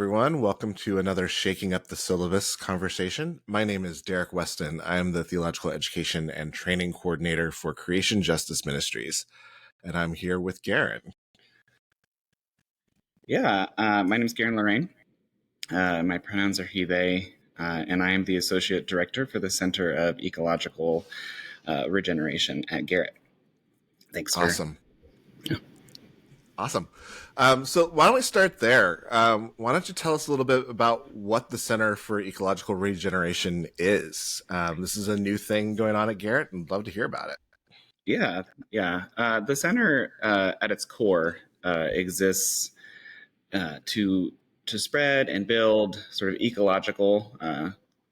everyone. Welcome to another Shaking Up the Syllabus conversation. My name is Derrick Weston. I am the Theological Education and Training Coordinator for Creation Justice Ministries, and I'm here with Geran. Yeah, my name is Geran Lorraine. My pronouns are he, they, and I am the Associate Director for the Center of Ecological Regeneration at Garrett. Thanks, sir. Awesome. Awesome. So why don't we start there? Why don't you tell us a little bit about what the Center for Ecological Regeneration is? This is a new thing going on at Garrett, and I'd love to hear about it. Yeah. The center, at its core, exists to spread and build sort of ecological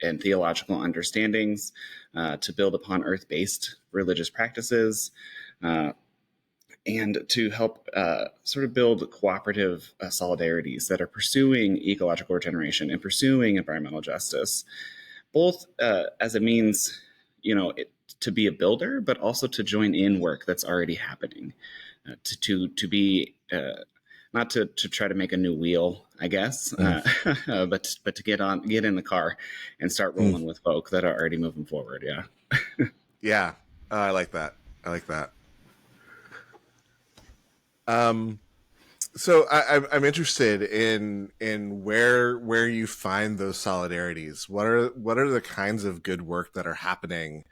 and theological understandings, to build upon earth-based religious practices, and to help sort of build cooperative solidarities that are pursuing ecological regeneration and pursuing environmental justice, both as a means, to be a builder, but also to join in work that's already happening, to be not to try to make a new wheel, I guess, but to get in the car and start rolling with folk that are already moving forward. Yeah. Yeah, I like that. So I'm interested in where you find those solidarities. What are the kinds of good work that are happening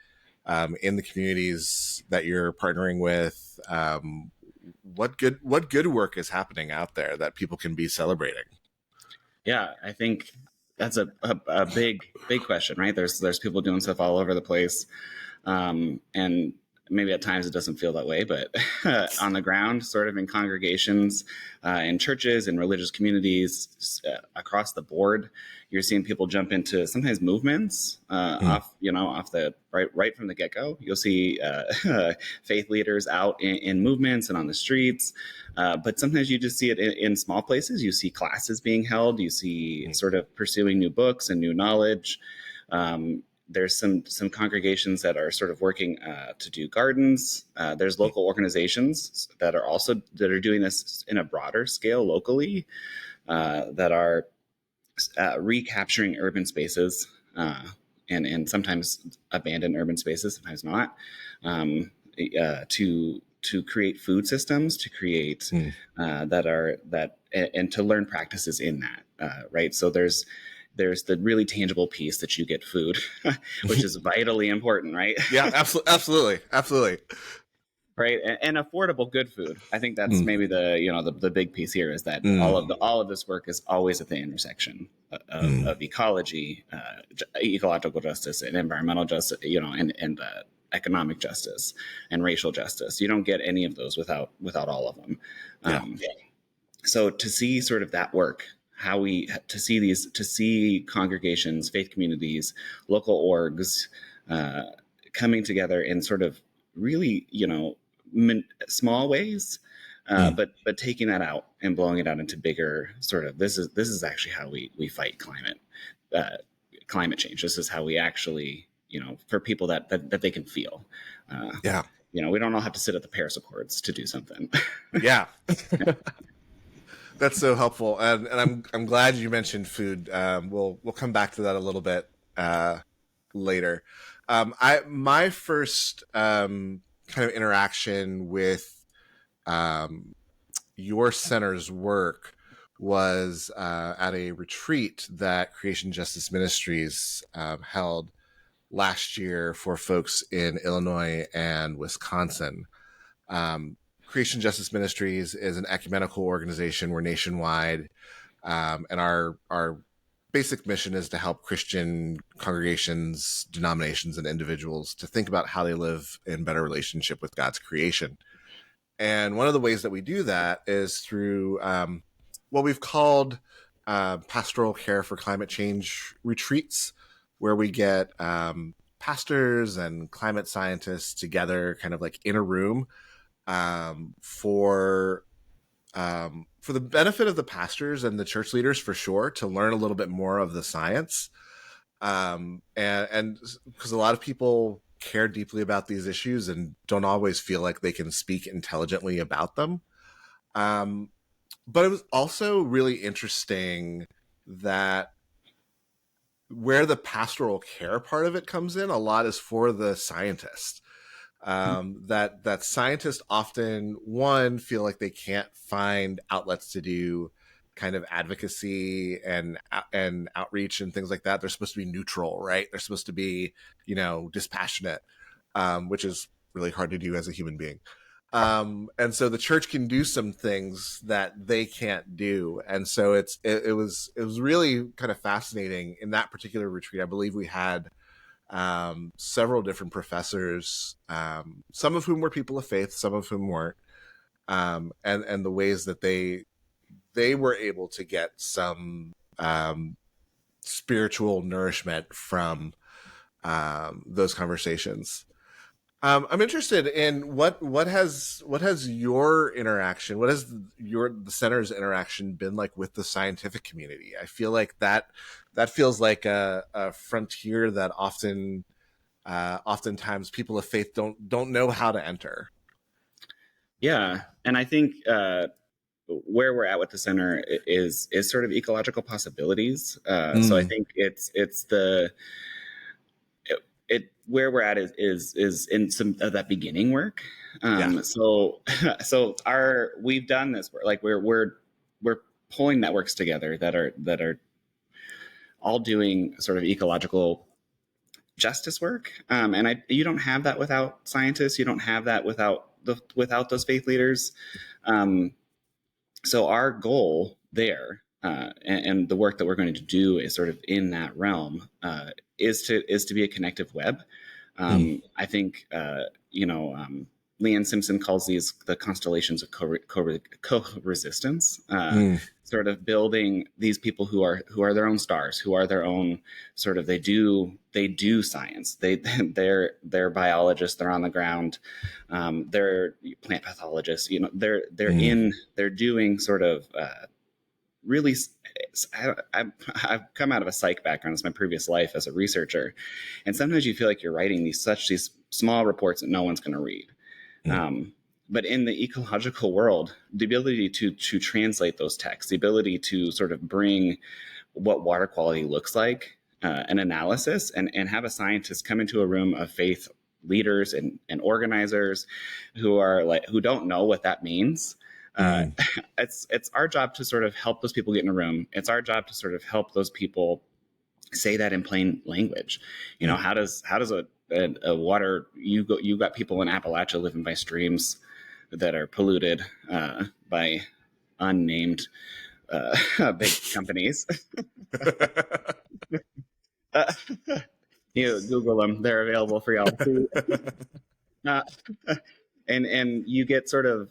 in the communities that you're partnering with? What good work is happening out there that people can be celebrating? Yeah, I think that's a big question, right? There's people doing stuff all over the place, and maybe at times it doesn't feel that way, but on the ground, sort of in congregations, in churches, in religious communities, across the board, you're seeing people jump into sometimes movements off the right from the get-go. You'll see faith leaders out in movements and on the streets, but sometimes you just see it in small places. You see classes being held. You see sort of pursuing new books and new knowledge. There's some congregations that are sort of working to do gardens. There's local organizations that are doing this in a broader scale locally, that are recapturing urban spaces, and sometimes abandoned urban spaces, sometimes not, to create food systems, to create and to learn practices in that, right? So there's the really tangible piece that you get food, which is vitally important, right? Yeah, absolutely. Right, and affordable good food. I think that's maybe the big piece here is that all of this work is always at the intersection of ecology, ecological justice, and environmental justice, and economic justice and racial justice. You don't get any of those without all of them. So to see sort of that work, to see congregations, faith communities, local orgs coming together in sort of really, small ways, but taking that out and blowing it out into bigger sort of, this is actually how we fight climate change. This is how we actually, for people that they can feel. We don't all have to sit at the Paris Accords to do something. Yeah. That's so helpful, and I'm glad you mentioned food. We'll come back to that a little bit later. My first kind of interaction with your center's work was at a retreat that Creation Justice Ministries held last year for folks in Illinois and Wisconsin. Creation Justice Ministries is an ecumenical organization. We're nationwide, and our basic mission is to help Christian congregations, denominations, and individuals to think about how they live in better relationship with God's creation. And one of the ways that we do that is through what we've called pastoral care for climate change retreats, where we get pastors and climate scientists together kind of like in a room, for the benefit of the pastors and the church leaders, for sure, to learn a little bit more of the science, and because a lot of people care deeply about these issues and don't always feel like they can speak intelligently about them. But it was also really interesting that where the pastoral care part of it comes in, a lot is for the scientist. That scientists often, one, feel like they can't find outlets to do kind of advocacy and outreach and things like that. They're supposed to be neutral, right? They're supposed to be, dispassionate, which is really hard to do as a human being. And so the church can do some things that they can't do. And so it was really kind of fascinating in that particular retreat. I believe we had several different professors, some of whom were people of faith, some of whom weren't, and the ways that they were able to get some spiritual nourishment from those conversations. I'm interested in what has your interaction, what has the center's interaction been like with the scientific community? I feel like that feels like a frontier that oftentimes people of faith don't know how to enter. Yeah, and I think where we're at with the center is sort of ecological possibilities. So I think it's the where we're at is in some of that beginning work. So we've done this work, like we're pulling networks together that are all doing sort of ecological justice work. And you don't have that without scientists. You don't have that without those faith leaders. So our goal there, and the work that we're going to do is sort of in that realm, is to be a connective web. I think, Leanne Simpson calls these the constellations of co-resistance, sort of building these people who are their own stars, who are their own sort of, they do science. They're biologists, they're on the ground, they're plant pathologists, they're doing sort of, really, I've come out of a psych background. It's my previous life as a researcher. And sometimes you feel like you're writing these small reports that no one's going to read. But in the ecological world, the ability to translate those texts, the ability to sort of bring what water quality looks like, an analysis, and have a scientist come into a room of faith leaders and organizers who don't know what that means. It's our job to sort of help those people get in a room. It's our job to sort of help those people say that in plain language. How does a water, you got people in Appalachia living by streams that are polluted by unnamed big companies. Google them; they're available for y'all. And you get sort of,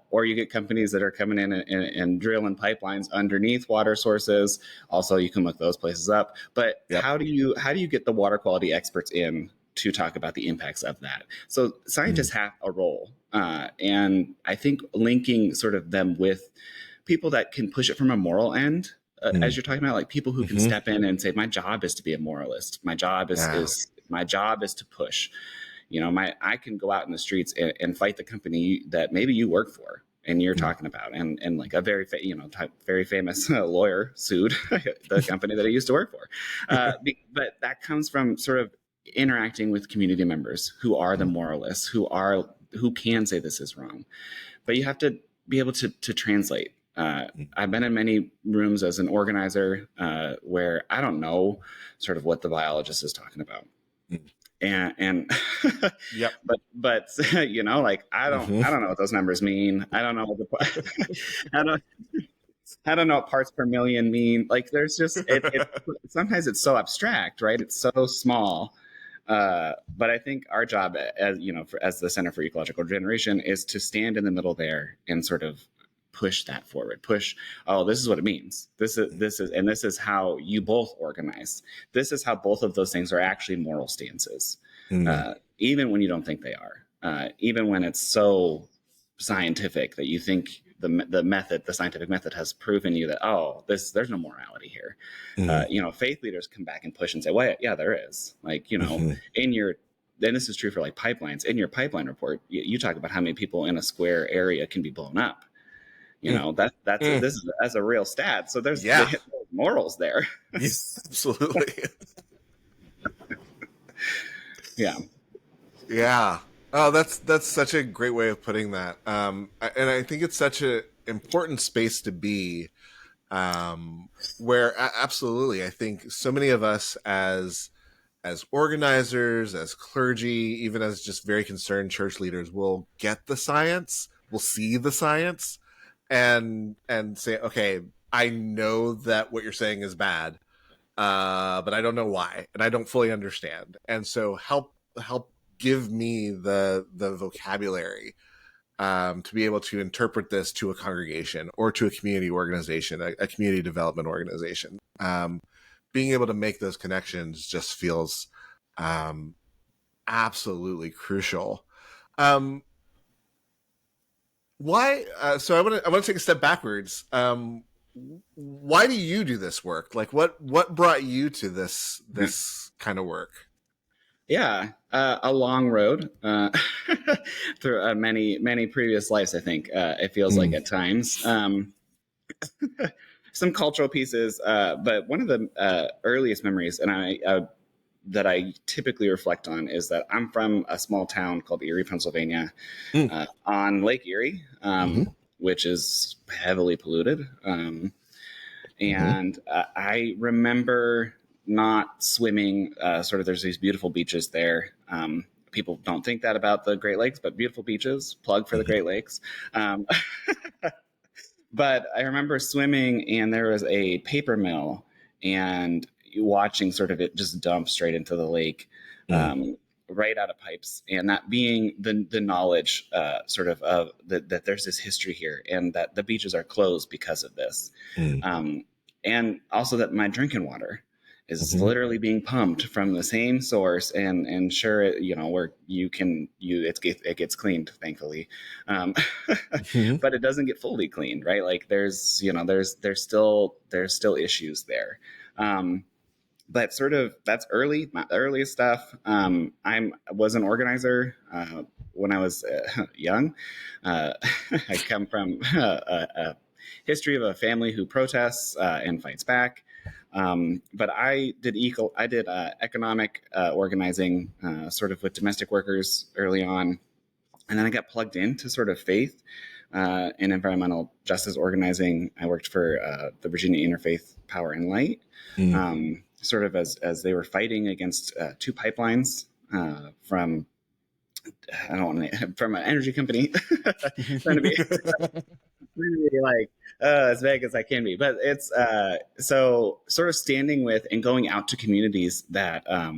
or you get companies that are coming in and drilling pipelines underneath water sources. Also, you can look those places up. But how do you get the water quality experts in to talk about the impacts of that? So scientists have a role, and I think linking sort of them with people that can push it from a moral end, as you're talking about, like people who can step in and say, my job is to be a moralist. My job is to push. I can go out in the streets and fight the company that maybe you work for and you're talking about. And like a very famous lawyer sued the company that I used to work for. But that comes from sort of interacting with community members who are the moralists, who can say this is wrong. But you have to be able to translate. I've been in many rooms as an organizer where I don't know sort of what the biologist is talking about. And yep. but like I don't know what those numbers mean. I don't know what I don't know what parts per million mean. Like there's just sometimes it's so abstract, right? It's so small. But I think our job as the Center for Ecological Regeneration is to stand in the middle there and sort of push that forward. This is what it means. This is how you both organize. This is how both of those things are actually moral stances, even when you don't think they are. Even when it's so scientific that you think the scientific method has proven you that there's no morality here. Faith leaders come back and push and say, well, yeah, there is. Like and this is true for like pipelines. In your pipeline report, you talk about how many people in a square area can be blown up. That's a real stat. So there's morals there. Yes, absolutely. Yeah. Yeah. Oh, that's such a great way of putting that. And I think it's such an important space to be, where absolutely, I think so many of us as organizers, as clergy, even as just very concerned church leaders, will get the science, will see the science, and say, okay, I know that what you're saying is bad, but I don't know why, and I don't fully understand. And so help give me the vocabulary, to be able to interpret this to a congregation or to a community organization, a community development organization. Being able to make those connections just feels, um, absolutely crucial. Um, why? So I want to take a step backwards. Why do you do this work? Like, what brought you to this kind of work? Yeah, a long road through many previous lives. I think it feels like at times. Some cultural pieces, but one of the earliest memories, and that I typically reflect on, is that I'm from a small town called Erie, Pennsylvania, Mm. on Lake Erie, Mm-hmm. which is heavily polluted. Mm-hmm. And I remember not swimming. Sort of, there's these beautiful beaches there. People don't think that about the Great Lakes, but beautiful beaches. Plug for the Great Lakes. Um, but I remember swimming, and there was a paper mill, and watching sort of it just dump straight into the lake. Mm. Right out of pipes, and that being the knowledge of that there's this history here, and that the beaches are closed because of this, Mm. um, and also that my drinking water is Mm-hmm. literally being pumped from the same source, and sure, where it gets cleaned, thankfully, um, Mm-hmm. but it doesn't get fully cleaned, right? Like there's still issues there. But sort of that's my earliest stuff. I was an organizer when I was young. Uh, I come from a history of a family who protests and fights back. But I did economic organizing, sort of with domestic workers early on, and then I got plugged into sort of faith and environmental justice organizing. I worked for the Virginia Interfaith Power and Light, Mm. sort of as they were fighting against two pipelines from I don't want to from an energy company, trying to be really like as vague as I can be, but it's so sort of standing with and going out to communities that are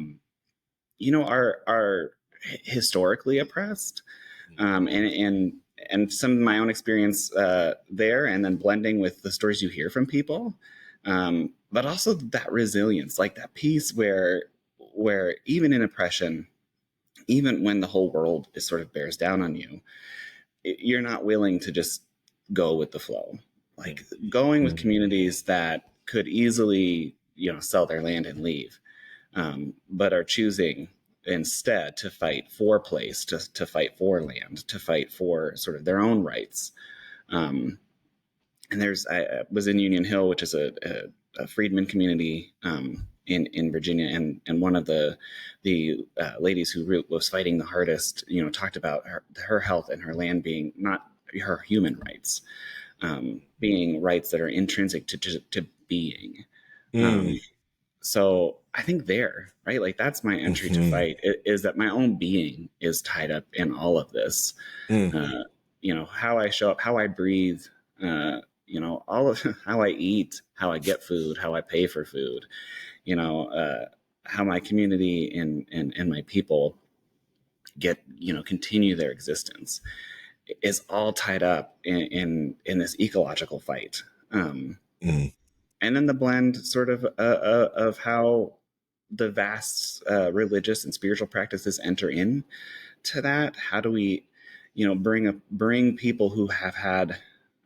historically oppressed, and some of my own experience there, and then blending with the stories you hear from people, but also that resilience, like that piece where even in oppression, even when the whole world is sort of bears down on you, you're not willing to just go with the flow, like going with communities that could easily sell their land and leave, but are choosing instead to fight for place, to fight for land, to fight for sort of their own rights. Um, and I was in Union Hill, which is a freedman community in Virginia, and one of the ladies who was fighting the hardest, talked about her health and her land being not her human rights, being rights that are intrinsic to being. Mm. Um, so I think right, like that's my entry to Mm-hmm. fight, is that my own being is tied up in all of this. Mm. Uh, how I show up, how I breathe, all of how I eat, how I get food, how I pay for food, how my community and my people continue their existence, is all tied up in this ecological fight. Mm. And then the blend sort of how the vast religious and spiritual practices enter in to that. How do we, bring people who have had, I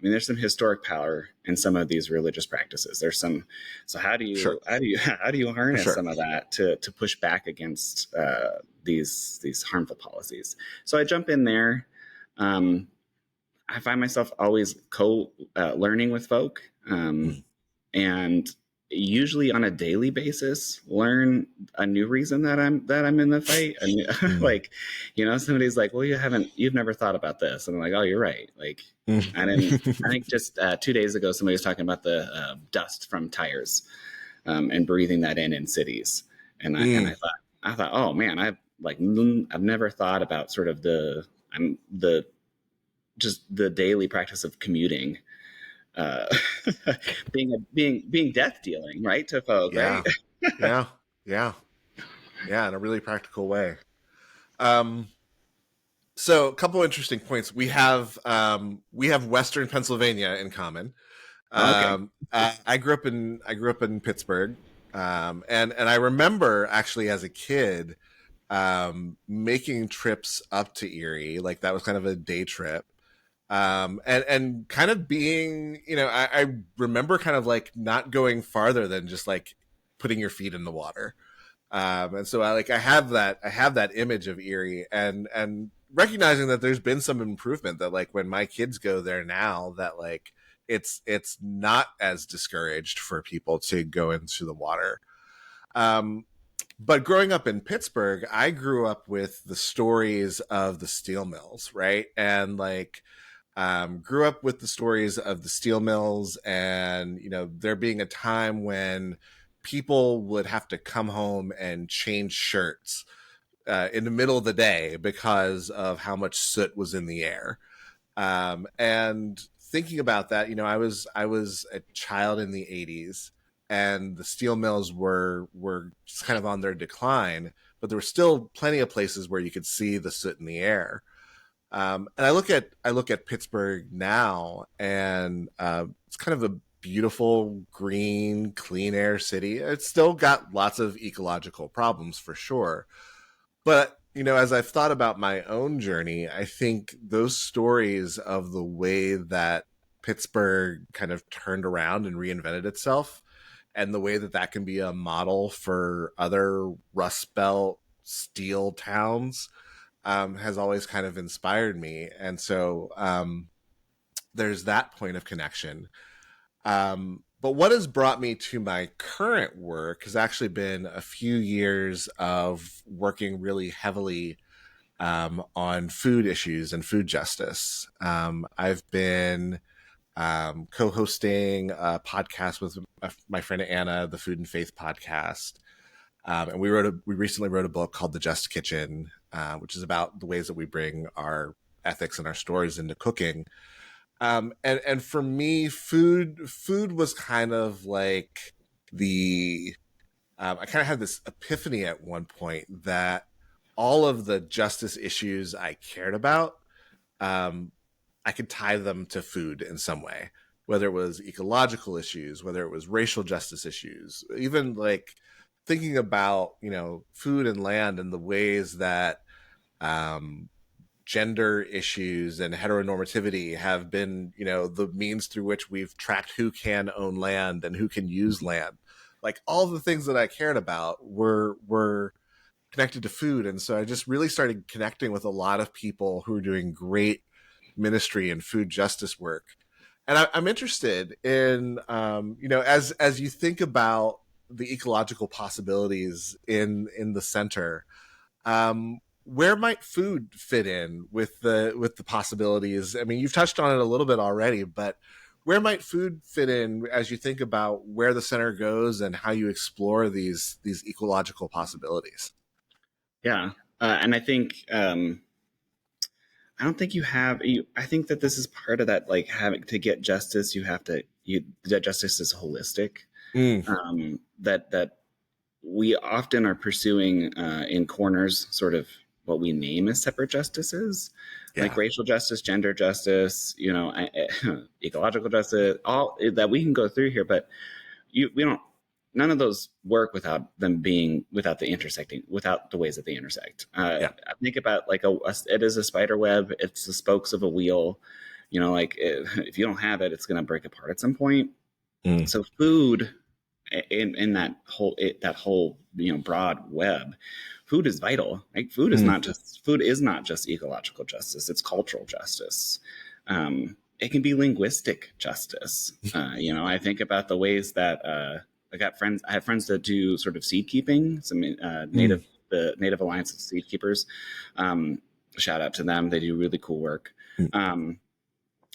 mean, there's some historic power in some of these religious practices. There's some, so Sure. how do you For harness sure. some of that to push back against these harmful policies? So I jump in there. I find myself always learning with folk, Mm. and usually on a daily basis learn a new reason that I'm in the fight. And Mm. like, somebody's like, well, you've never thought about this. And I'm like, oh, you're right. Like, I think just 2 days ago, somebody was talking about the dust from tires, and breathing that in cities. And Mm. I thought, oh man, I've never thought about sort of the just the daily practice of commuting, uh, being death dealing, right, to folk, Yeah. right? Yeah. Yeah. Yeah. In a really practical way. Um, so a couple interesting points. We have Western Pennsylvania in common. Okay. I grew up in Pittsburgh, and I remember actually as a kid making trips up to Erie. Like that was kind of a day trip, and kind of being, I remember kind of like not going farther than just like putting your feet in the water. And so I have that image of Erie, and recognizing that there's been some improvement, that like when my kids go there now, that like it's not as discouraged for people to go into the water. Um, but growing up in Pittsburgh, I grew up with the stories of the steel mills, right? And like grew up with the stories of the steel mills, and there being a time when people would have to come home and change shirts in the middle of the day because of how much soot was in the air. And thinking about that, I was a child in the '80s, and the steel mills were just kind of on their decline, but there were still plenty of places where you could see the soot in the air. And I look at Pittsburgh now, and it's kind of a beautiful, green, clean air city. It's still got lots of ecological problems for sure, but as I've thought about my own journey, I think those stories of the way that Pittsburgh kind of turned around and reinvented itself, and the way that that can be a model for other Rust Belt steel towns, has always kind of inspired me. And so there's that point of connection. But what has brought me to my current work has actually been a few years of working really heavily on food issues and food justice. I've been co-hosting a podcast with my friend Anna, the Food and Faith podcast, and we recently wrote a book called The Just Kitchen, which is about the ways that we bring our ethics and our stories into cooking. And for me, food was kind of like the I kind of had this epiphany at one point that all of the justice issues I cared about, um, I could tie them to food in some way, whether it was ecological issues, whether it was racial justice issues, even like thinking about, food and land and the ways that um, gender issues and heteronormativity have been, the means through which we've tracked who can own land and who can use land. Like all the things that I cared about were connected to food. And so I just really started connecting with a lot of people who are doing great ministry and food justice work. And I'm interested in, as you think about the ecological possibilities in the center, where might food fit in with the possibilities? I mean, you've touched on it a little bit already, but where might food fit in as you think about where the center goes and how you explore these ecological possibilities? Yeah. And I think, I don't think I think that this is part of that, like having to get justice, that justice is holistic. Mm, That we often are pursuing in corners sort of what we name as separate justices, like yeah. racial justice, gender justice, ecological justice, all that we can go through here. But we don't, none of those work without the ways that they intersect. Yeah. I think about like it is a spider web. It's the spokes of a wheel. If you don't have it, it's going to break apart at some point. Mm, So food, in that whole broad web, food is vital. Like mm, food is not just ecological justice. It's cultural justice. It can be linguistic justice. I think about the ways that I have friends that do sort of seed keeping, some the Native Alliance of Seed Keepers. Shout out to them. They do really cool work.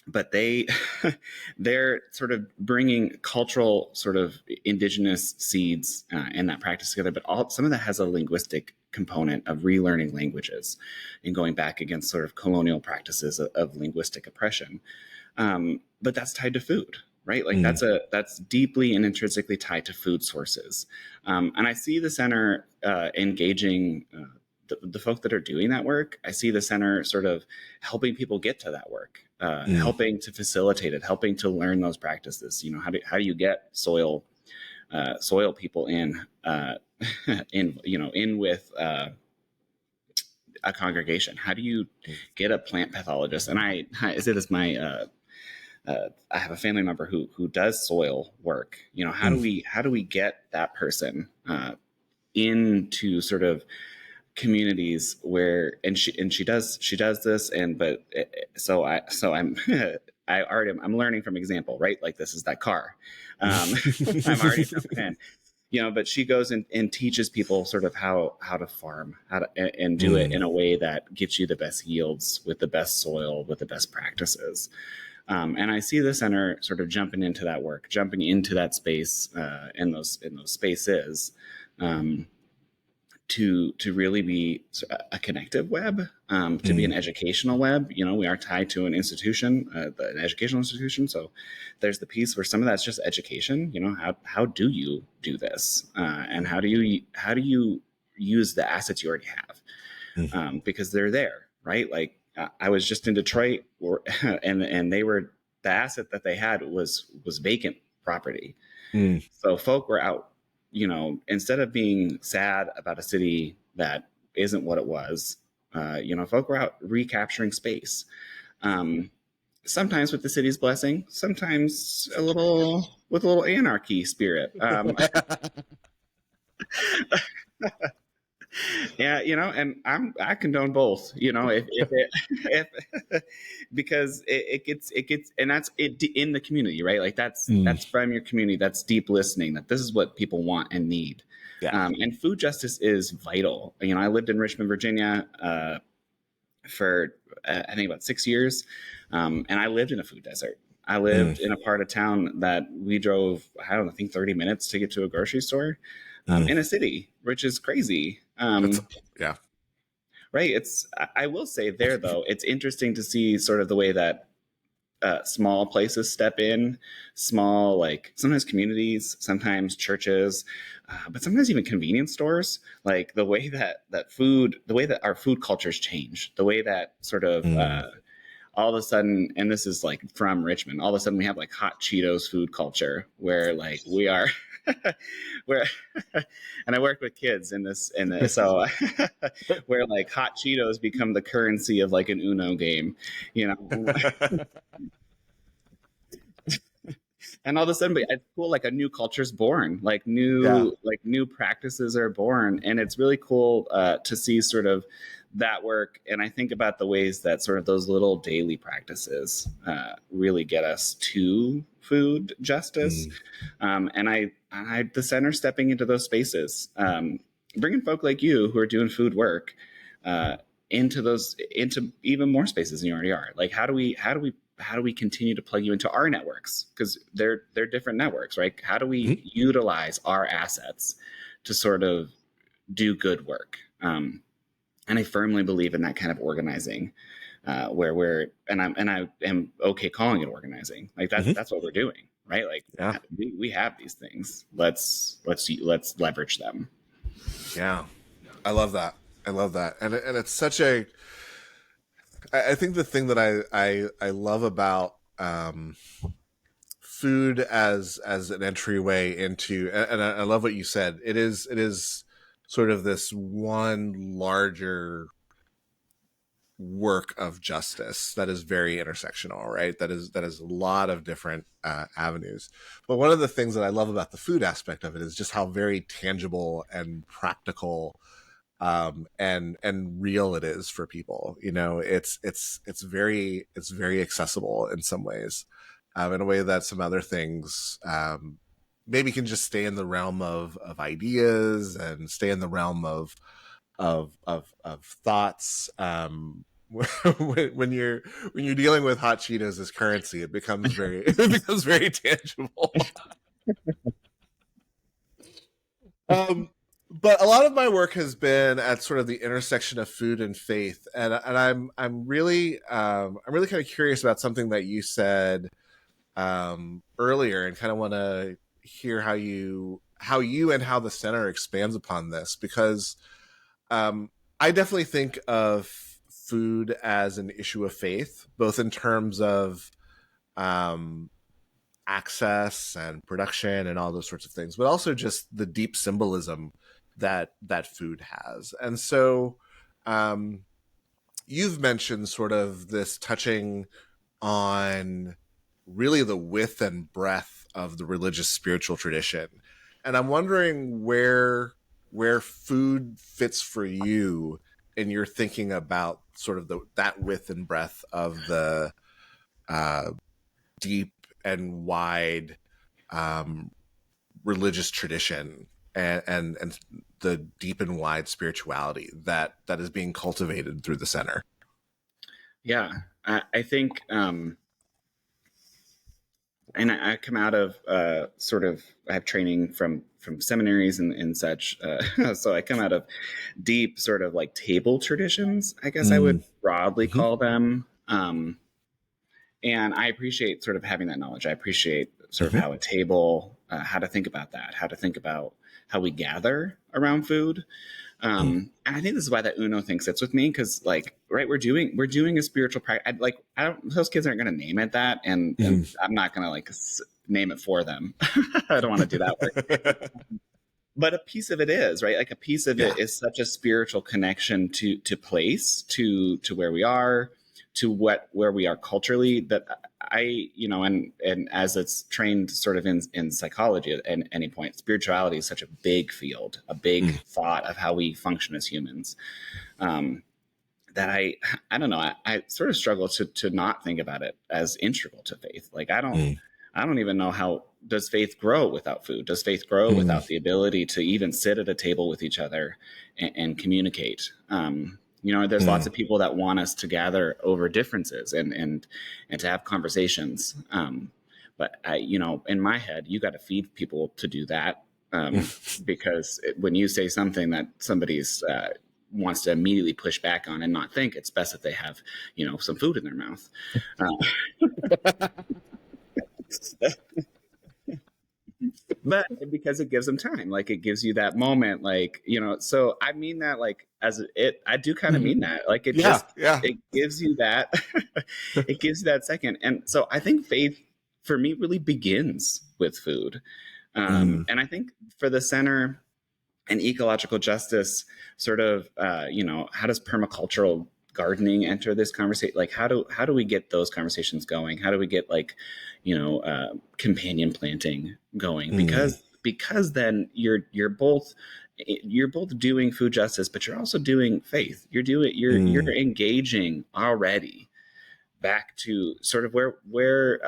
But they're sort of bringing cultural sort of indigenous seeds and that practice together, but some of that has a linguistic component of relearning languages and going back against sort of colonial practices of linguistic oppression. But that's tied to food, right? Like that's deeply and intrinsically tied to food sources. And I see the center engaging the folk that are doing that work. I see the center sort of helping people get to that work, helping to facilitate it, helping to learn those practices. You know, how do you get soil people in with a congregation? How do you get a plant pathologist? And I say this, I have a family member who does soil work. You know, how do we get that person into sort of communities where, and she does this, I'm learning from example, right? Like this is that car. I'm already jumping in. You know, but she goes and teaches people sort of how to farm, and do it in a way that gets you the best yields with the best soil, with the best practices. And I see the center sort of jumping into that work, jumping into that space, in those spaces, to really be a connective web, to be an educational web. You know, we are tied to an institution, an educational institution. So there's the piece where some of that's just education. You know, how do you do this, and how do you use the assets you already have, because they're there, right? Like I was just in Detroit, and they were, the asset that they had was vacant property. So folk were out. You know, instead of being sad about a city that isn't what it was, folk were out recapturing space. Sometimes with the city's blessing, sometimes with a little anarchy spirit. Yeah, you know, and I condone both. You know, if because it gets, and that's it in the community, right? Like that's from your community. That's deep listening. That this is what people want and need. Yeah. And food justice is vital. You know, I lived in Richmond, Virginia, for I think about 6 years, and I lived in a food desert. I lived in a part of town that we drove, I think 30 minutes to get to a grocery store. In a city, which is crazy. Yeah. Right. I will say there, though, it's interesting to see sort of the way that small places step in, small, like sometimes communities, sometimes churches, but sometimes even convenience stores, like the way that the way that our food cultures change, the way that sort of all of a sudden, and this is like from Richmond, all of a sudden we have like Hot Cheetos food culture where like we are where and I work with kids in this so where like Hot Cheetos become the currency of like an Uno game, you know. And all of a sudden, it's cool. Like a new culture's born. Like new practices are born, and it's really cool to see sort of that work. And I think about the ways that sort of those little daily practices really get us to food justice. And the center stepping into those spaces, bringing folk like you who are doing food work into even more spaces than you already are. Like, how do we continue to plug you into our networks? Because they're different networks, right? How do we utilize our assets to sort of do good work? And I firmly believe in that kind of organizing, where I am okay calling it organizing. Like that's what we're doing, right? Like we have these things. Let's leverage them. Yeah, I love that. And it's such a. I think the thing that I love about food as an entryway into, and I love what you said. It is sort of this one larger work of justice that is very intersectional, right? That is a lot of different avenues. But one of the things that I love about the food aspect of it is just how very tangible and practical and real it is for people. You know, it's very accessible in some ways, in a way that some other things maybe can just stay in the realm of ideas and stay in the realm of thoughts. When you're dealing with hot Cheetos as currency, it becomes it becomes very tangible. But a lot of my work has been at sort of the intersection of food and faith, and I'm really kind of curious about something that you said earlier, and kind of want to hear how you and how the center expands upon this, because I definitely think of food as an issue of faith, both in terms of um, access and production and all those sorts of things, but also just the deep symbolism that food has. And so you've mentioned sort of this touching on really the width and breadth of the religious spiritual tradition. And I'm wondering where food fits for you in your thinking about sort of that width and breadth of the uh, deep and wide religious tradition, and the deep and wide spirituality that is being cultivated through the center. Yeah, I think, and I come out of sort of, I have training from seminaries and such, so I come out of deep sort of like table traditions, I guess I would broadly call them. And I appreciate sort of having that knowledge. I appreciate sort of how a table, how to think about that, how to think about how we gather around food. And I think this is why that Uno thing sits with me, because like, right, we're doing a spiritual practice. I don't, those kids aren't going to name it that, and I'm not going to like name it for them. I don't want to do that work. But a piece of it is, right, like a piece of it is such a spiritual connection to place, to where we are, to where we are culturally, that I, and as it's trained sort of in psychology at any point, spirituality is such a big field, a big thought of how we function as humans, that I don't know, I sort of struggle to not think about it as integral to faith. Like I don't even know, how does faith grow without food? Does faith grow without the ability to even sit at a table with each other and communicate? There's lots of people that want us to gather over differences and to have conversations. But in my head, you got to feed people to do that. Because when you say something that somebody's wants to immediately push back on and not think, it's best that they have, some food in their mouth. But because it gives them time, like it gives you that moment, like, so I mean that, like, I do kind of mean that, like, it it gives you that, it gives you that second. And so I think faith for me really begins with food. And I think for the center and ecological justice, sort of, how does permacultural gardening enter this conversation? Like, how do we get those conversations going? How do we get, like, companion planting going? Because then you're both doing food justice, but you're also doing faith. You're engaging already back to sort of where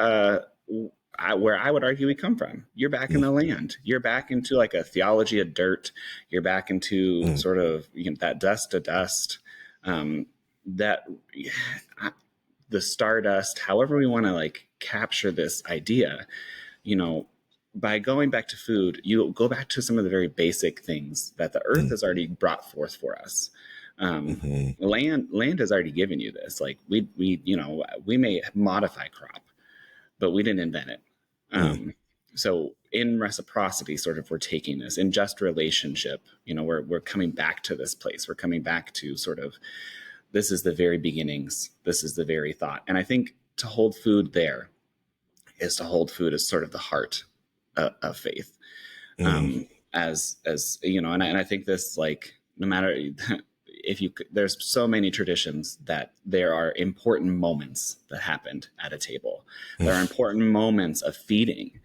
I would argue we come from. You're back in the land. You're back into like a theology of dirt. You're back into sort of that dust to dust, that the stardust, however we want to like capture this idea, by going back to food, you go back to some of the very basic things that the earth has already brought forth for us. Land has already given you this. Like we may modify crop, but we didn't invent it. So in reciprocity, sort of, we're taking this in just relationship, we're coming back to this place. We're coming back to sort of, this is the very beginnings. This is the very thought. And I think to hold food there is to hold food as sort of the heart of faith. As and I think this, like, no matter there's so many traditions that there are important moments that happened at a table. There are important moments of feeding.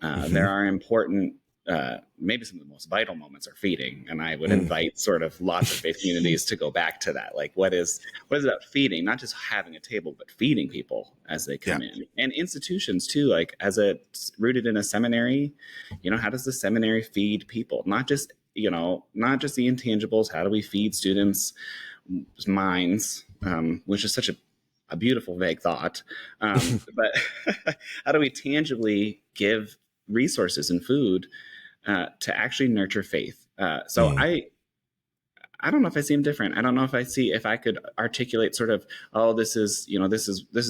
There are important maybe some of the most vital moments are feeding, and I would invite sort of lots of faith communities to go back to that. Like, what is about feeding? Not just having a table, but feeding people as they come in, and institutions too. Like, as it's rooted in a seminary, how does the seminary feed people? Not just the intangibles. How do we feed students' minds, which is such a beautiful vague thought, but how do we tangibly give resources and food to actually nurture faith? So I don't know if I see them different. I don't know if I could articulate sort of, oh, this is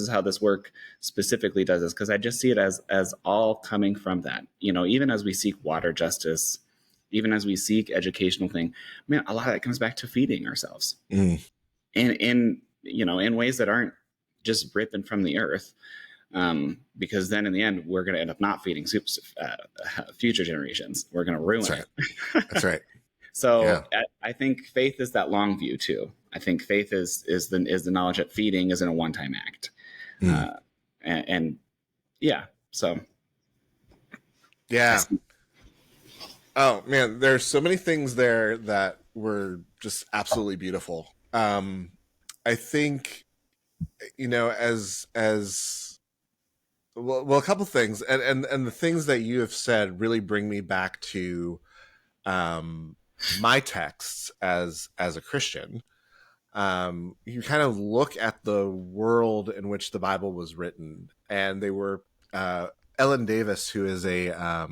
how this work specifically does this, because I just see it as all coming from that. Even as we seek water justice, even as we seek educational thing, man, a lot of that comes back to feeding ourselves, in ways that aren't just ripping from the earth. Because then in the end, we're going to end up not feeding future generations. We're going to ruin it. That's right. So I think faith is that long view too. I think faith is the knowledge that feeding isn't a one-time act. So. Yeah. Oh man, there's so many things there that were just absolutely beautiful. I think, as well, a couple things, and the things that you have said really bring me back to my texts as a Christian. You kind of look at the world in which the Bible was written, and they were Ellen Davis, who is a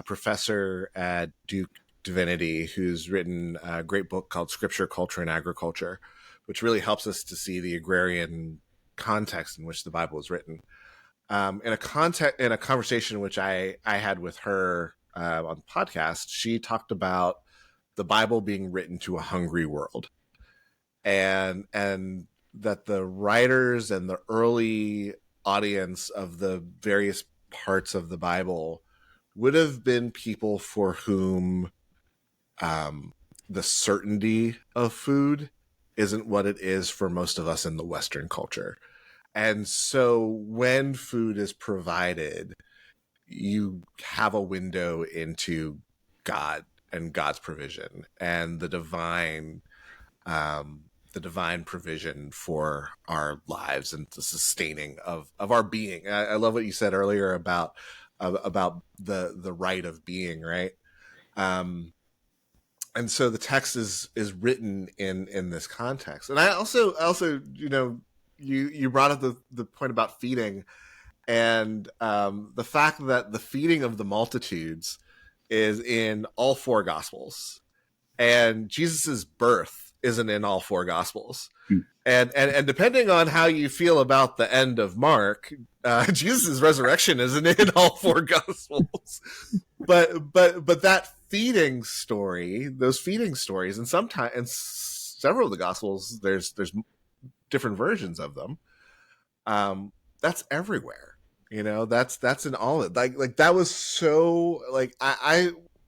professor at Duke Divinity, who's written a great book called Scripture, Culture, and Agriculture, which really helps us to see the agrarian context in which the Bible was written. In a conversation which I had with her on the podcast, she talked about the Bible being written to a hungry world, and that the writers and the early audience of the various parts of the Bible would have been people for whom the certainty of food isn't what it is for most of us in the Western culture. And so when food is provided, you have a window into God and God's provision and the divine provision for our lives and the sustaining of our being. I love what you said earlier about the right of being, right? And so the text is written in this context. And I also you brought up the point about feeding, and the fact that the feeding of the multitudes is in all four Gospels, and Jesus's birth isn't in all four Gospels. And depending on how you feel about the end of Mark, Jesus' resurrection isn't in all four Gospels. But that feeding story, those feeding stories, and sometimes in several of the Gospels, there's different versions of them. That's everywhere. That's in all of it. Like that was so like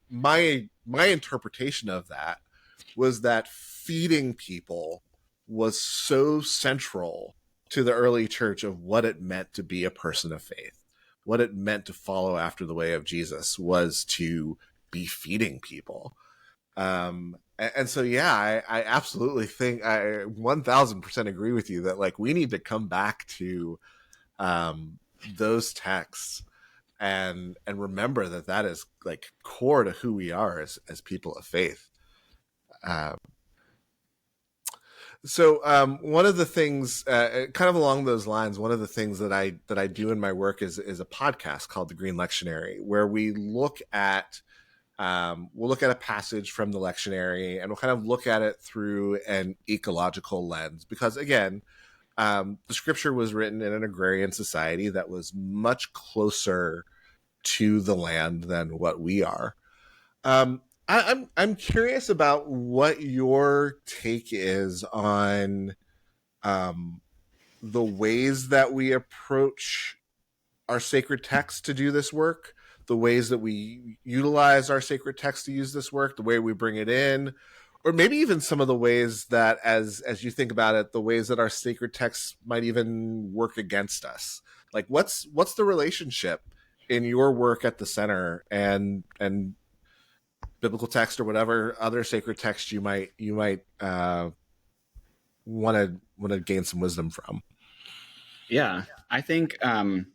my interpretation of that was that feeding people was so central to the early church of what it meant to be a person of faith. What it meant to follow after the way of Jesus was to be feeding people. And so, yeah, I absolutely think I 1000% agree with you that like we need to come back to those texts and remember that is like core to who we are as people of faith. So one of the things, kind of along those lines, one of the things that I do in my work is a podcast called the Green Lectionary, where we look at a passage from the lectionary and we'll kind of look at it through an ecological lens, because again, the scripture was written in an agrarian society that was much closer to the land than what we are. I'm curious about what your take is on the ways that we approach our sacred text to do this work, the ways that we utilize our sacred text to use this work, the way we bring it in, or maybe even some of the ways that, as you think about it, the ways that our sacred texts might even work against us. Like what's the relationship in your work at the center and biblical text or whatever other sacred text you might want to gain some wisdom from? Yeah, I think, and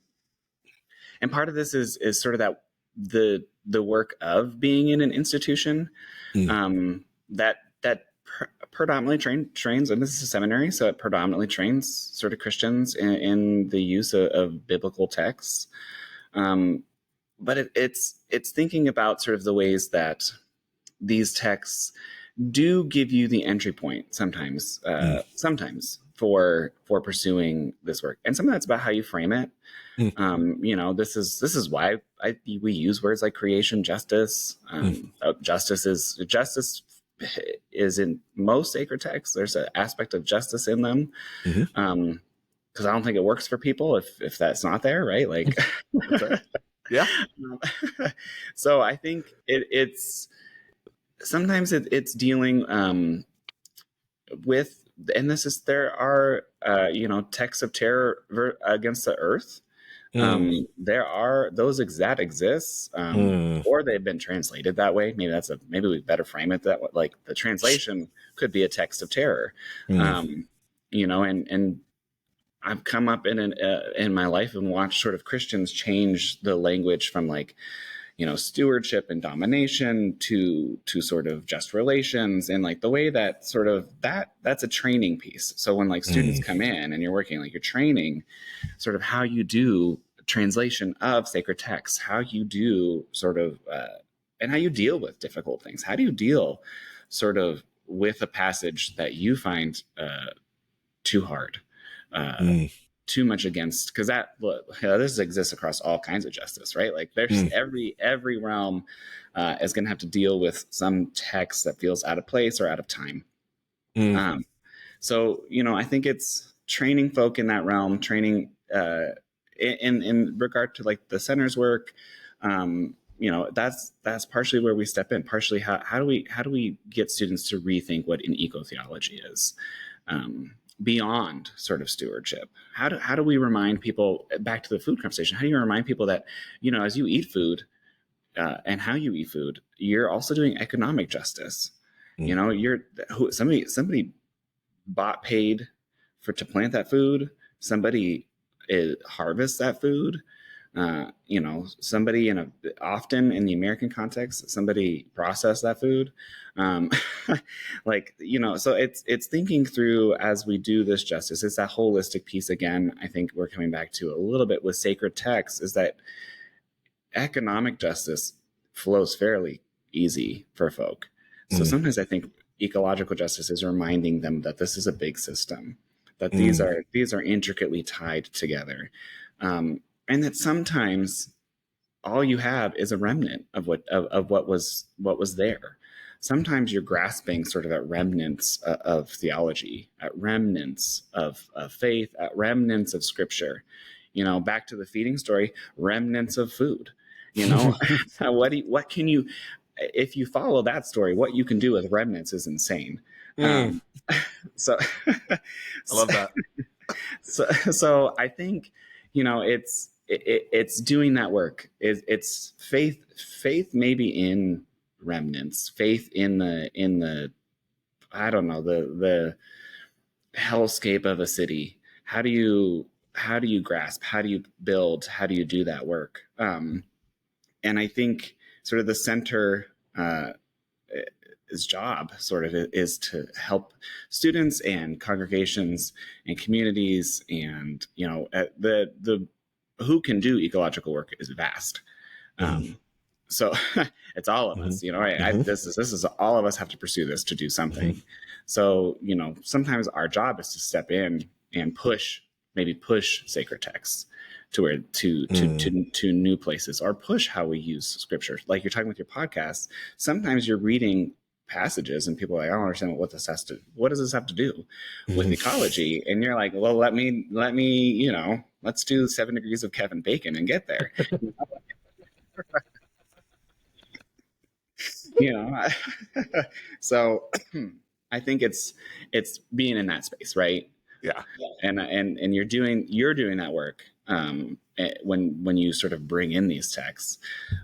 part of this is sort of that the work of being in an institution, that predominantly trains, and this is a seminary, so it predominantly trains sort of Christians in the use of biblical texts. But it's thinking about sort of the ways that these texts do give you the entry point sometimes for pursuing this work, and some of that's about how you frame it. This is why we use words like creation, justice. Justice is in most sacred texts. There's an aspect of justice in them, because I don't think it works for people if that's not there, right? Like, yeah. So I think it's sometimes it's dealing with, and there are texts of terror against the earth. There are those that exists, or they've been translated that way. Maybe we better frame it that way. Like, the translation could be a text of terror, and I've come up in my life and watched sort of Christians change the language from, like, stewardship and domination to sort of just relations, and like the way that sort of that's a training piece. So when, like, students come in and you're working, like, you're training sort of how you do translation of sacred texts, how you do sort of and how you deal with difficult things. How do you deal sort of with a passage that you find too hard, too much against, because this exists across all kinds of justice, right? Like, there's every realm is going to have to deal with some text that feels out of place or out of time. So I think it's training folk in that realm, training in regard to, like, the center's work. That's partially where we step in. Partially, how do we get students to rethink what an eco-theology is? Beyond sort of stewardship, how do we remind people, back to the food conversation, how do you remind people that, as you eat food and how you eat food, you're also doing economic justice. Somebody paid to plant that food, somebody harvests that food. Somebody often in the American context, somebody processed that food. So it's thinking through, as we do this justice, it's that holistic piece. Again, I think we're coming back to a little bit with sacred texts, is that economic justice flows fairly easy for folk. So sometimes I think ecological justice is reminding them that this is a big system, that these are intricately tied together. And that sometimes all you have is a remnant of what was there. Sometimes you're grasping sort of at remnants of theology, at remnants of faith, at remnants of scripture. Back to the feeding story, remnants of food. What can you, if you follow that story, what you can do with remnants is insane. So I love that. So I think, it's doing that work. It's faith maybe in remnants, faith in the I don't know, the hellscape of a city. How do you grasp? How do you build? How do you do that work? And I think sort of the center his job sort of is to help students and congregations and communities, and the who can do ecological work is vast. So it's all of us, this is all of us have to pursue this to do something. So, sometimes our job is to step in and push sacred texts to new places, or push how we use scripture. Like you're talking with your podcast, sometimes you're reading passages and people are like, I don't understand what does this have to do with ecology? And you're like, well, let me, let's do 7 degrees of Kevin Bacon and get there. So I think it's being in that space, right? Yeah. And you're doing that work when you sort of bring in these texts,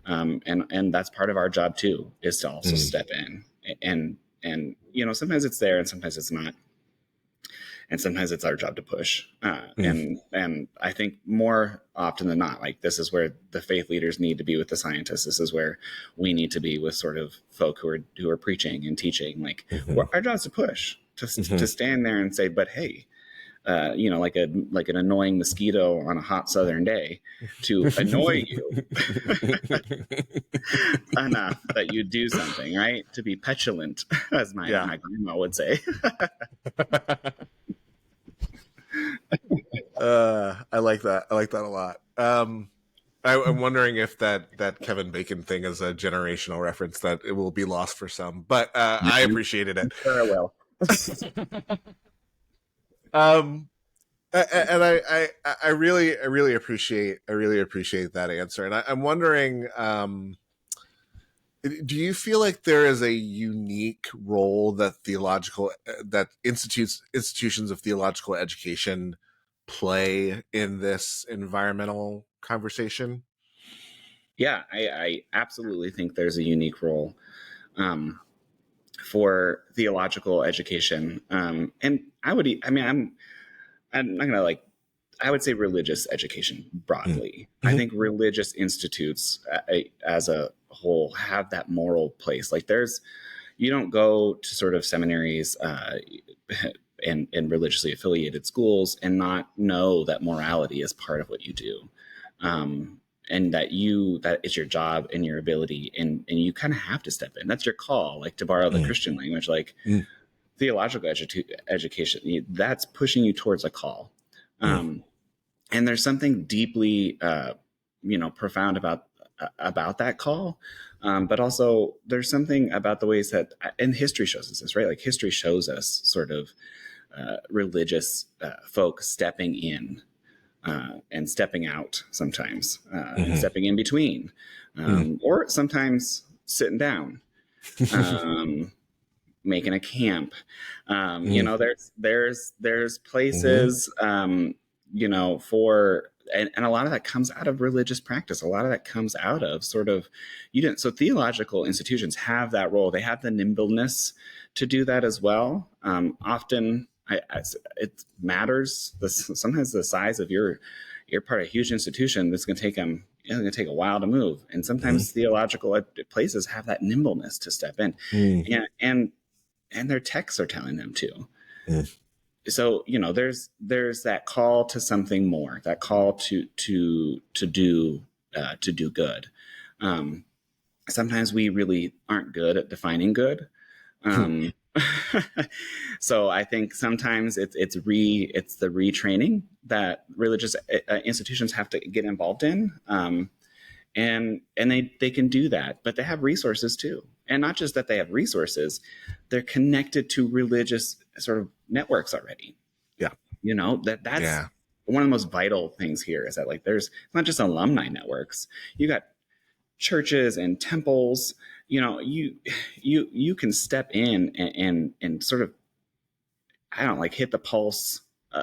and that's part of our job too, is to also step in and sometimes it's there and sometimes it's not, and sometimes it's our job to push. And I think more often than not, like, this is where the faith leaders need to be with the scientists. This is where we need to be with sort of folk who are preaching and teaching. Like, our job is to push, to stand there and say, but hey, like an annoying mosquito on a hot southern day, to annoy you enough that you do something, right? To be petulant, as my grandma would say. I like that. I like that a lot. I'm wondering if that Kevin Bacon thing is a generational reference that it will be lost for some, but I appreciated it. Sure, I will. And I really appreciate that answer. And I'm wondering, do you feel like there is a unique role that institutions of theological education play in this environmental conversation? Yeah, I absolutely think there's a unique role for theological education. And I'm not gonna I would say religious education broadly. I think religious institutes as a whole have that moral place. Like, you don't go to sort of seminaries and religiously affiliated schools and not know that morality is part of what you do. And that is your job and your ability, and you kind of have to step in. That's your call, like, to borrow the Christian language, like theological education, that's pushing you towards a call. And there's something deeply, profound about that call. But also there's something about the ways that, and history shows us this, right? Like, history shows us sort of religious folk stepping in and stepping out sometimes, and stepping in between, or sometimes sitting down, making a camp. There's places, for, and a lot of that comes out of religious practice. A lot of that comes out of sort of, so theological institutions have that role. They have the nimbleness to do that as well. Often it matters. Sometimes the size of you're part of a huge institution that's going to take them. It's going to take a while to move, and sometimes theological places have that nimbleness to step in, and their texts are telling them to. So there's that call to something more, that call to do good. Sometimes we really aren't good at defining good. So I think sometimes it's the retraining that religious institutions have to get involved in, and they can do that, but they have resources too. And not just that they have resources, they're connected to religious sort of networks already. Yeah, that's one of the most vital things here, is that, like, there's not just alumni networks. You got churches and temples. You can step in and sort of, hit the pulse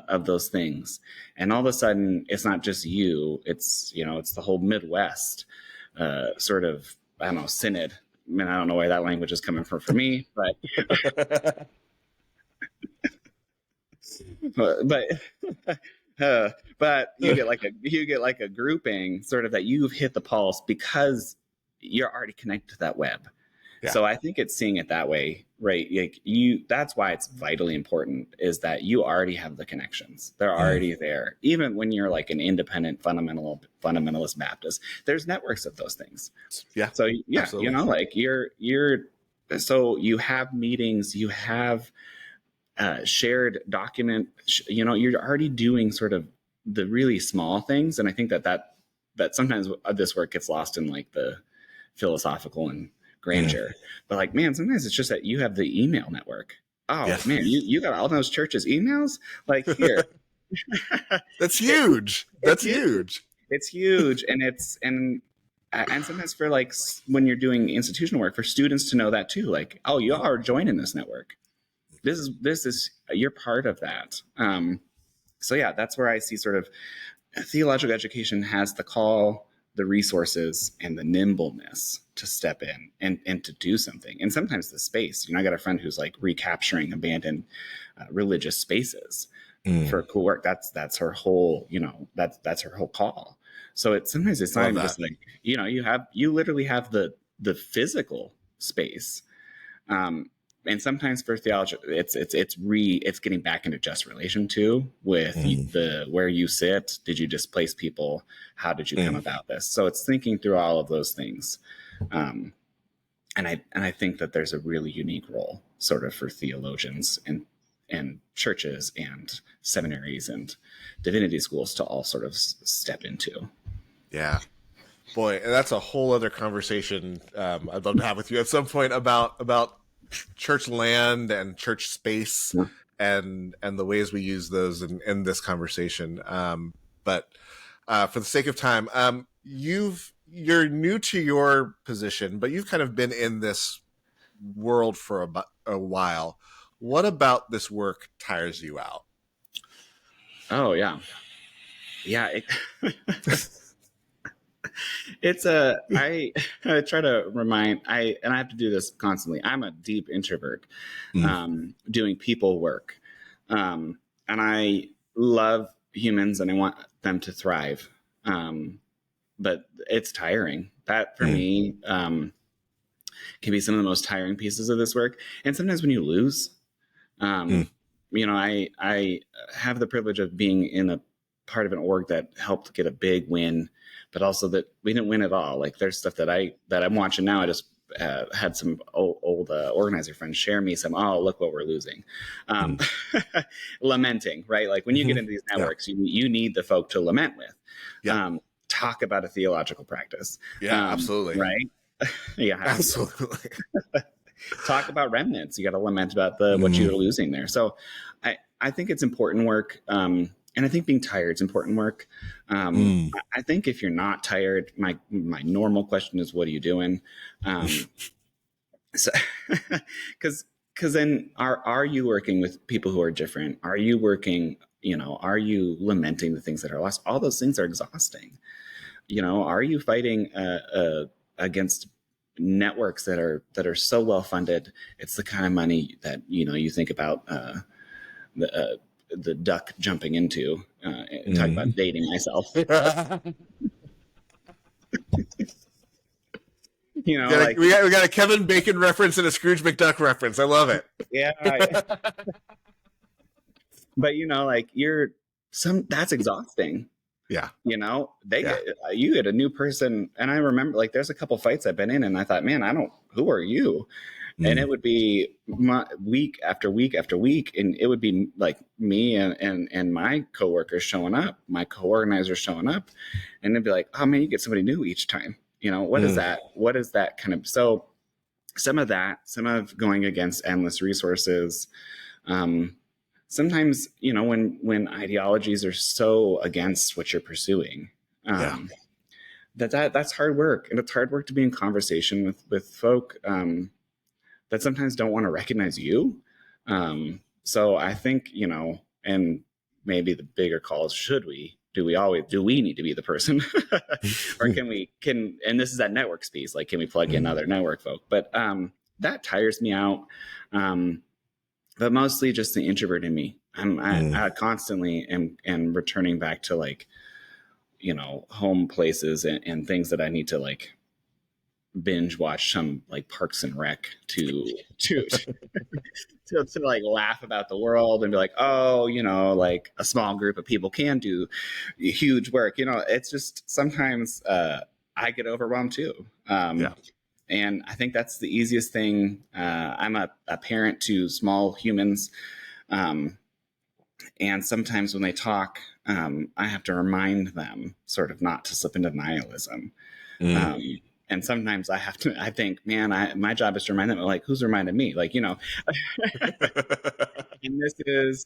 of those things, and all of a sudden it's not just you, it's the whole Midwest sort of, synod. I mean, I don't know where that language is coming from for me, but but you get like a grouping sort of that you've hit the pulse because you're already connected to that web. Yeah. So I think it's seeing it that way, right? Like, that's why it's vitally important, is that you already have the connections. They're already there. Even when you're like an independent fundamentalist Baptist, there's networks of those things. Yeah. So yeah, absolutely. so you have meetings, you have shared document, you're already doing sort of the really small things. And I think that sometimes this work gets lost in, like, the philosophical and grandeur, but, like, man, sometimes it's just that you have the email network. Oh, yes. Man, you got all those churches' emails, like, here. That's huge. That's huge. It's huge. And sometimes for, like, when you're doing institutional work, for students to know that too, like, oh, you are joining this network. this is you're part of that. So yeah, that's where I see sort of theological education has the call, the resources, and the nimbleness to step in and to do something. And sometimes the space. I got a friend who's like recapturing abandoned religious spaces for cool work. That's her whole, that's her whole call. So sometimes it's not even just like, you literally have the physical space. And sometimes for theology, it's getting back into just relation too with the where you sit. Did you displace people? How did you come about this? So it's thinking through all of those things, and I think that there's a really unique role sort of for theologians and churches and seminaries and divinity schools to all sort of step into. Yeah. Boy, and that's a whole other conversation I'd love to have with you at some point about church land and church space and the ways we use those in this conversation. But for the sake of time, you're new to your position, but you've kind of been in this world for a while. What about this work tires you out? Oh yeah. It's I try to remind and I have to do this constantly. I'm a deep introvert, doing people work, and I love humans and I want them to thrive, but it's tiring. That for me can be some of the most tiring pieces of this work. And sometimes when you lose, I have the privilege of being in a part of an org that helped get a big win, but also that we didn't win at all. Like there's stuff that I'm watching now. I just had some old organizer friends share me some, oh, look what we're losing. Lamenting, right? Like when you get into these networks, you need the folk to lament with. Talk about a theological practice. Yeah, absolutely. Right? Yeah, absolutely. Talk about remnants. You got to lament about what you're losing there. So I think it's important work. And I think being tired is important work. I think if you're not tired, my normal question is, what are you doing? So, because then are you working with people who are different? Are you working, are you lamenting the things that are lost? All those things are exhausting. Are you fighting against networks that are so well funded? It's the kind of money that, you think about the duck jumping into, and talking about dating myself. We got a Kevin Bacon reference and a Scrooge McDuck reference. I love it. Yeah. But that's exhausting. Yeah. You get a new person, and I remember there's a couple fights I've been in, and I thought, man, who are you? And it would be week after week after week, and it would be like me and my coworkers showing up, my co-organizers showing up, and it'd be like, oh man, you get somebody new each time. What is that? What is that kind of? So some of going against endless resources. Sometimes, when ideologies are so against what you're pursuing, that's hard work, and it's hard work to be in conversation with folk that sometimes don't want to recognize you. So I think, and maybe the bigger call is, do we need to be the person or and this is that network piece, can we plug in other network folk? But that tires me out. But mostly just the introvert in me. I constantly am returning back to home places and things that I need to binge watch some Parks and Rec to laugh about the world and be like, oh, a small group of people can do huge work. It's just sometimes I get overwhelmed too. And I think that's the easiest thing. I'm a parent to small humans. And sometimes when they talk, I have to remind them sort of not to slip into nihilism. And sometimes I think, man, my job is to remind them, who's reminded me? And this is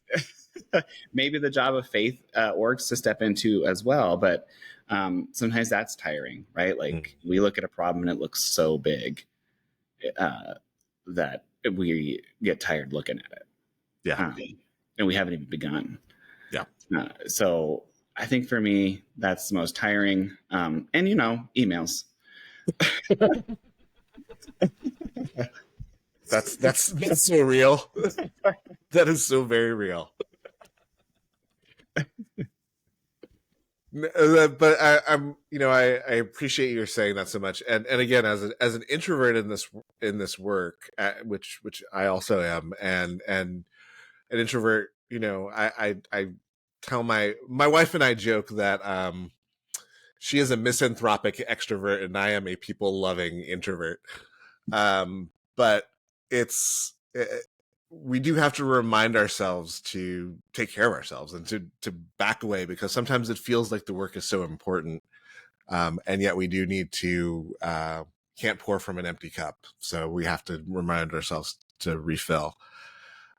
maybe the job of faith orgs to step into as well. But sometimes that's tiring, right? We look at a problem and it looks so big that we get tired looking at it. Yeah. And we haven't even begun. Yeah. So I think for me, that's the most tiring. And, emails. That's so real. That is so very real. But I appreciate you saying that so much, and again, as an introvert in this work, which I also am, and an introvert, I tell my wife and I joke that she is a misanthropic extrovert and I am a people loving introvert. But we do have to remind ourselves to take care of ourselves and to back away, because sometimes it feels like the work is so important, and yet we do need to can't pour from an empty cup, so we have to remind ourselves to refill.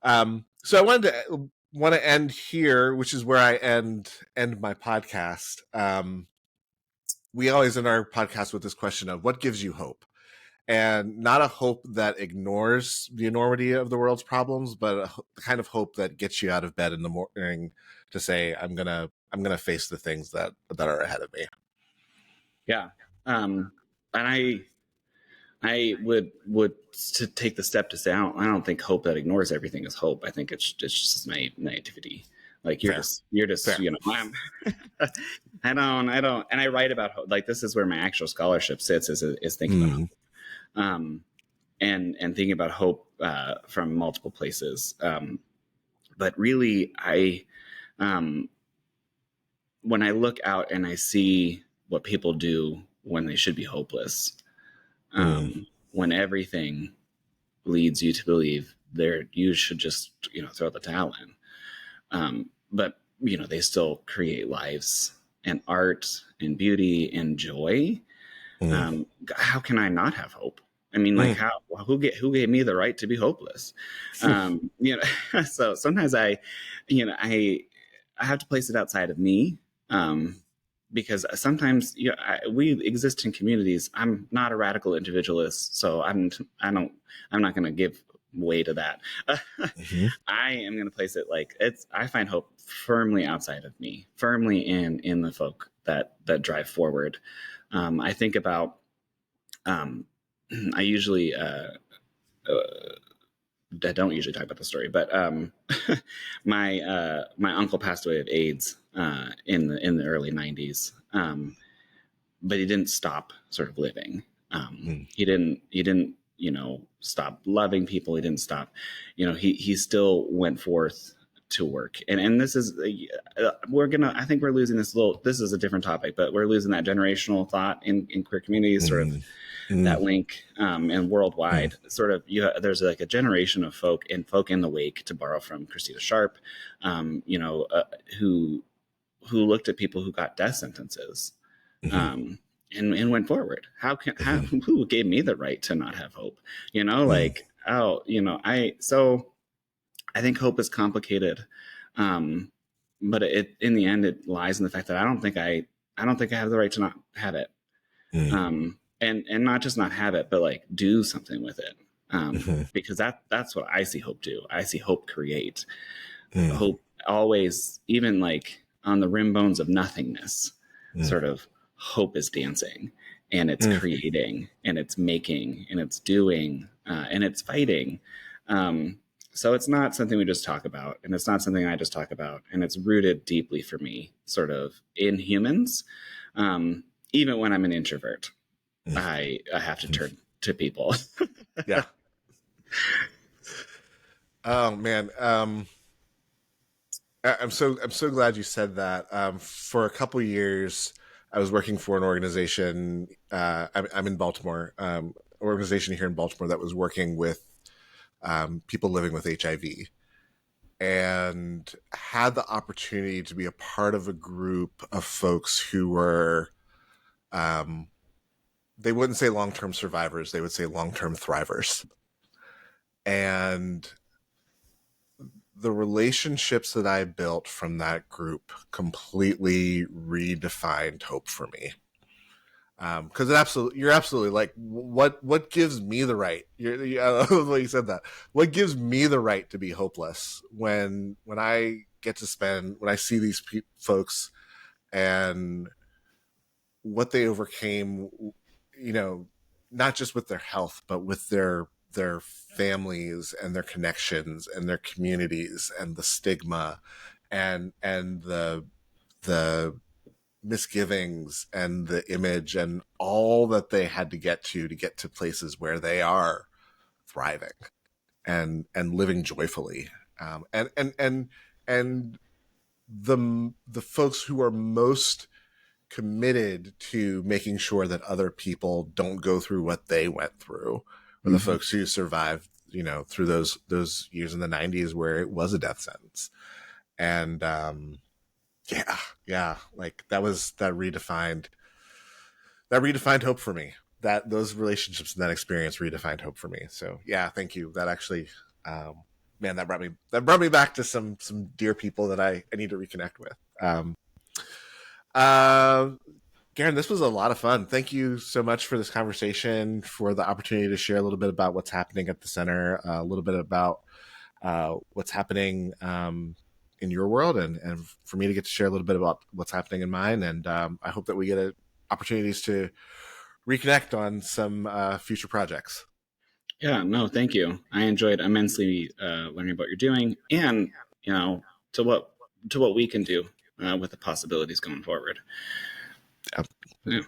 So I want to end here, which is where I end my podcast. We always end our podcast with this question of what gives you hope, and not a hope that ignores the enormity of the world's problems, but the kind of hope that gets you out of bed in the morning to say, I'm gonna face the things that are ahead of me. Yeah. And I would to take the step to say, I don't think hope that ignores everything is hope. I think it's just naivety. Like you're just Fair. I don't, and I write about hope. Like this is where my actual scholarship sits, is thinking about hope. And thinking about hope from multiple places. But really, when I look out and I see what people do when they should be hopeless, when everything leads you to believe you should just throw the towel in, but they still create lives and art and beauty and joy. How can I not have hope? I mean, like who gave me the right to be hopeless? So sometimes I have to place it outside of me, because sometimes we exist in communities. I'm not a radical individualist, so I'm not going to give way to that. I am going to place it like I find hope firmly outside of me, firmly in the folk that drive forward. I think about. I usually I don't usually talk about the story, but my uncle passed away of AIDS in the early '90s, but he didn't stop sort of living. He didn't stop loving people. He didn't stop. He still went forth to work, and this is I think we're losing this is a different topic, but we're losing that generational thought in queer communities, sort of that link, and worldwide sort of there's like a generation of folk in the wake, to borrow from Christina Sharp, who looked at people who got death sentences, and went forward. Who gave me the right to not have hope? I think hope is complicated, but in the end, it lies in the fact that I don't think I have the right to not have it, and not just not have it, but like do something with it, because that's what I see hope do. I see hope create. Hope always, even like on the rim bones of nothingness, sort of hope is dancing, and it's creating, and it's making, and it's doing, and it's fighting. So it's not something we just talk about, and it's not something I just talk about, and it's rooted deeply for me, sort of in humans. Even when I'm an introvert, I have to turn to people. Yeah. Oh man. I'm so glad you said that. For a couple years, I was working for an organization. I'm in Baltimore, organization here in Baltimore that was working with people living with HIV, and had the opportunity to be a part of a group of folks who were, they wouldn't say long-term survivors, they would say long-term thrivers. And the relationships that I built from that group completely redefined hope for me. Because you're absolutely like, what gives me the right? I love what you said that. What gives me the right to be hopeless when I get to when I see these folks and what they overcame, you know, not just with their health, but with their families and their connections and their communities and the stigma and the misgivings and the image and all that they had to get to places where they are thriving and living joyfully. And the folks who are most committed to making sure that other people don't go through what they went through, or the folks who survived, through those years in the 90s where it was a death sentence. And yeah, like that redefined hope for me. That those relationships and that experience redefined hope for me. So yeah, thank you. That actually, man, that brought me back to some dear people that I need to reconnect with. Geran, this was a lot of fun. Thank you so much for this conversation, for the opportunity to share a little bit about what's happening at the center, a little bit about what's happening in your world, and for me to get to share a little bit about what's happening in mine. And I hope that we get opportunities to reconnect on some future projects. Yeah, no, thank you. I enjoyed immensely learning about what you're doing, and to what we can do with the possibilities going forward. Yep. Yeah.